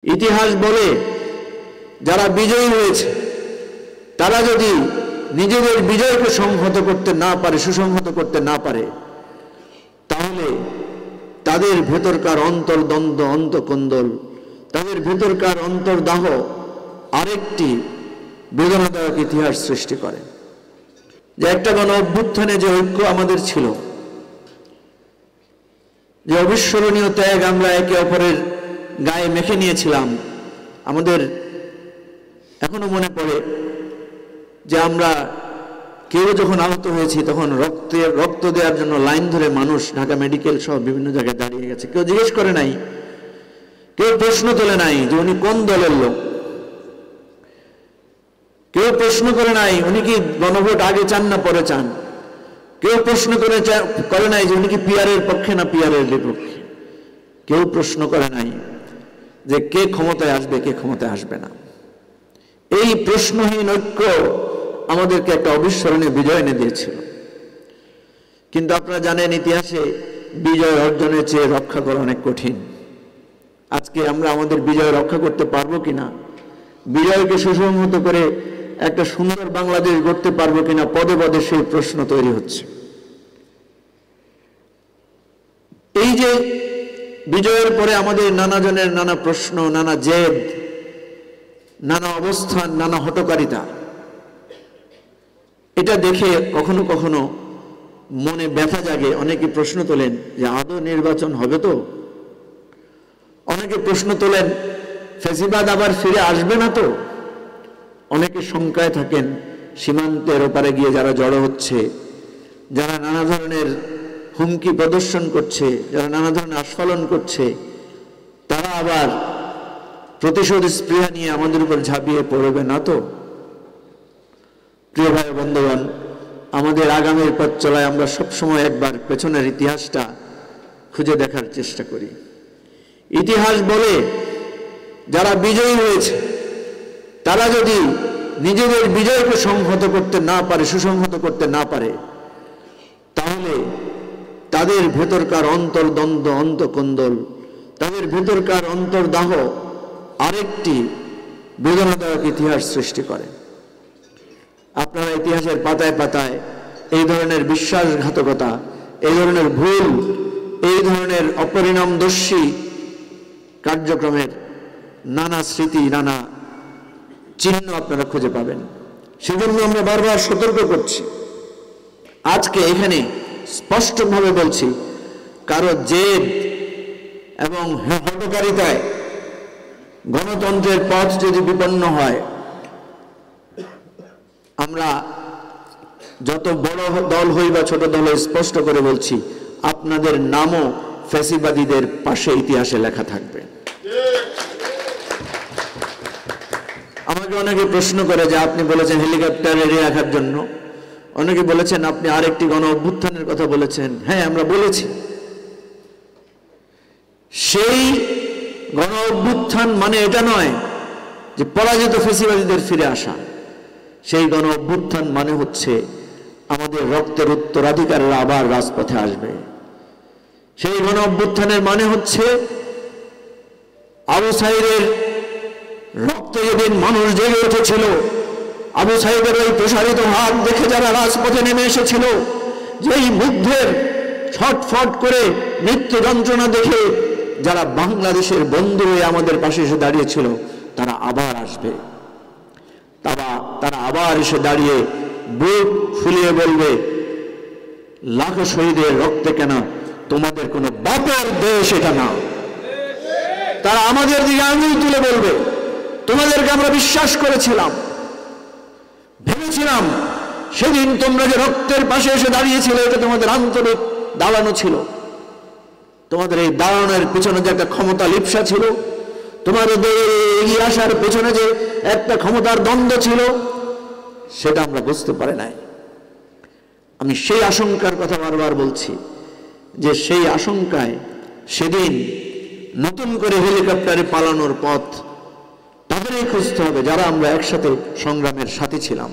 ইতিহাস বলে যারা বিজয়ী হয়েছে তারা যদি নিজেদের বিজয়কে সংহত করতে না পারে, সুসংহত করতে না পারে, তাহলে তাদের ভেতরকার অন্তর্দ্বন্দ্ব, অন্তঃকন্দল, তাদের ভেতরকার অন্তর্দাহ আরেকটি বেদনাদায়ক ইতিহাস সৃষ্টি করে। যে একটা গণ অভ্যুত্থানে যে ঐক্য আমাদের ছিল, যে অবিস্মরণীয় ত্যাগ আমরা একে অপরের গায়ে মেখে নিয়েছিলাম, আমাদের এখনো মনে পড়ে যে আমরা কেউ যখন আহত হয়েছি তখন রক্ত দেওয়ার জন্য লাইন ধরে মানুষ ঢাকা মেডিকেল সহ বিভিন্ন জায়গায় দাঁড়িয়ে গেছে। কেউ জিজ্ঞেস করে নাই, কেউ প্রশ্ন তোলে নাই যে উনি কোন দলের লোক, কেউ প্রশ্ন করে নাই উনি কি গণভোট আগে চান না পরে চান, কেউ প্রশ্ন করে নাই যে উনি কি পিআরের পক্ষে না পিআরের বিপক্ষে, কেউ প্রশ্ন করে নাই যে কে ক্ষমতায় আসবে কে ক্ষমতায় আসবে না। এই প্রশ্নহীন ঐক্য আমাদেরকে একটা অবিস্মরণীয় বিজয় এনে দিয়েছিল। কিন্তু আপনারা জানেন ইতিহাসে বিজয় অর্জনের চেয়ে রক্ষা করা অনেক কঠিন। আজকে আমরা আমাদের বিজয় রক্ষা করতে পারবো কিনা, বিজয়কে সুসংহত করে একটা সুন্দর বাংলাদেশ গড়তে পারবো কিনা, পদে পদে সেই প্রশ্ন তৈরি হচ্ছে। এই যে বিজয়ের পরে আমাদের নানা জনের নানা প্রশ্ন, নানা জেদ, নানা অবস্থান, নানা হটকারিতা, এটা দেখে কখনো কখনো মনে ব্যথা জাগে। অনেকে প্রশ্ন তোলেন যে আদৌ নির্বাচন হবে তো, অনেকে প্রশ্ন তোলেন ফ্যাসিবাদ আবার ফিরে আসবে না তো, অনেকে শঙ্কায় থাকেন সীমান্তের ওপারে গিয়ে যারা জড়ো হচ্ছে, যারা নানা ধরনের হুমকি প্রদর্শন করছে, যারা নানা ধরনের আস্ফালন করছে, তারা আবার প্রতিশোধ স্পৃহা নিয়ে আমাদের উপর ঝাঁপিয়ে পড়বে না তো। প্রিয় ভাই বন্ধুগণ, আমাদের আগামীর পথ চলায় আমরা সবসময় একবার পেছনের ইতিহাসটা খুঁজে দেখার চেষ্টা করি। ইতিহাস বলে যারা বিজয়ী হয়েছে তারা যদি নিজেদের বিজয়কে সংহত করতে না পারে, সুসংহত করতে না পারে, তাহলে তাদের ভেতরকার অন্তর্দ্বন্দ্ব, অন্তঃকন্দল, তাদের ভেতরকার অন্তর্দাহ আরেকটি বেদনাদায়ক ইতিহাস সৃষ্টি করে। আপনারা ইতিহাসের পাতায় পাতায় এই ধরনের বিশ্বাসঘাতকতা, এই ধরনের ভুল, এই ধরনের অপরিণামদর্শী কার্যক্রমের নানা স্মৃতি, নানা চিহ্ন আপনারা খুঁজে পাবেন। সেজন্য আমরা বারবার সতর্ক করছি। আজকে এখানে স্পষ্টভাবে বলছি, কারো জেদ এবং হটকারিতায় গণতন্ত্রের পথ যদি বিপন্ন হয়, আমরা যত বড় দল হই বা ছোট দল হই, স্পষ্ট করে বলছি আপনাদের নামও ফ্যাসিবাদীদের পাশে ইতিহাসে লেখা থাকবে। আমাকে অনেকে প্রশ্ন করে যে আপনি বলেছেন হেলিকপ্টার এড়িয়ে রাখার জন্য, অনেকে বলেছেন আপনি আরেকটি গণ অভ্যুত্থানের কথা বলেছেন। হ্যাঁ, আমরা বলেছি। সেই গণ অভ্যুত্থান মানে এটা নয় যে পরাজিত ফ্যাসিবাদীদের ফিরে আসা। সেই গণ অভ্যুত্থান মানে হচ্ছে আমাদের রক্তের উত্তরাধিকারীরা আবার রাজপথে আসবে। সেই গণ অভ্যুত্থানের মানে হচ্ছে আবু সাঈদের রক্তে যেদিন মানুষ জেগে উঠেছিল, আবু সাঈদের ওই প্রসারিত হাত দেখে যারা রাজপথে নেমে এসেছিল, যেই মুগ্ধের ছটফট করে মৃত্যু যন্ত্রণা দেখে যারা বাংলাদেশের বন্ধু হয়ে আমাদের পাশে এসে দাঁড়িয়েছিল, তারা আবার আসবে। তারা আবার এসে দাঁড়িয়ে বুক ফুলিয়ে বলবে, লাখো শহীদের রক্তে কেন তোমাদের কোনো বাপের দেশ এটা না। তারা আমাদের দিকে আঙুল তুলে বলবে, তোমাদেরকে আমরা বিশ্বাস করেছিলাম, ভেবেছিলাম সেদিন তোমরা যে রক্তের পাশে এসে দাঁড়িয়েছিলে, এটা তোমাদের আন্তরিক দাঁড়ানো ছিল। তোমাদের এই দাঁড়ানোর পেছনে যে একটা ক্ষমতা লিপ্সা ছিল, তোমাদের এগিয়ে আসার পেছনে যে একটা ক্ষমতার দ্বন্দ্ব ছিল, সেটা আমরা বুঝতে পারি নাই। আমি সেই আশঙ্কার কথা বারবার বলছি যে সেই আশঙ্কায় সেদিন নতুন করে হেলিকপ্টারে পালানোর পথ তাদেরই খুঁজতে হবে, যারা আমরা একসাথে সংগ্রামের সাথী ছিলাম।